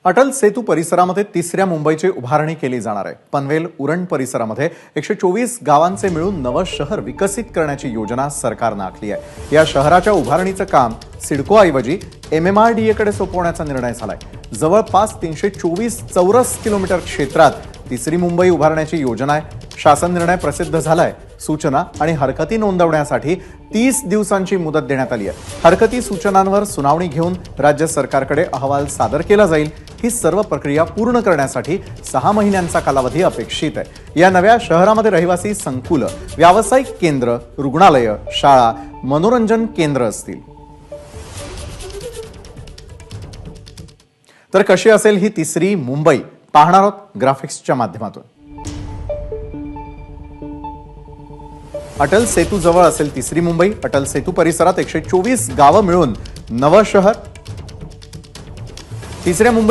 अटल सेतू परिसरामध्ये तिसऱ्या मुंबईची उभारणी केली जाणार आहे। पनवेल उरण परिसरामध्ये 124 गावांचे मिळून नवं शहर विकसित करण्याची योजना सरकारने आखली आहे। या शहराच्या उभारणीचं काम सिडकोऐवजी MMRDA कडे सोपवण्याचा निर्णय झालाय। जवळपास 324 चौरस किलोमीटर क्षेत्रात तिसरी मुंबई उभारण्याची योजना आहे। शासन निर्णय प्रसिद्ध झालाय। सूचना आणि हरकती नोंदवण्यासाठी 30 दिवसांची मुदत देण्यात आली आहे। हरकती सूचनांवर सुनावणी घेऊन राज्य सरकारकडे अहवाल सादर केला जाईल। ही सर्व प्रक्रिया पूर्ण करण्यासाठी 6 महिन्यांचा कालावधी अपेक्षित आहे। या नव्या शहरामध्ये रहिवासी संकुल, व्यावसायिक केंद्र, रुग्णालय, शाळा, मनोरंजन केंद्र असतील। तर कशी असेल ही तिसरी मुंबई पाहणार आहोत ग्राफिक्सच्या माध्यमातून। अटल सेतू जवळ असेल तिसरी मुंबई। अटल सेतू परिसरात 124 गावं मिळून नवं शहर। तिसऱ्या मुंबई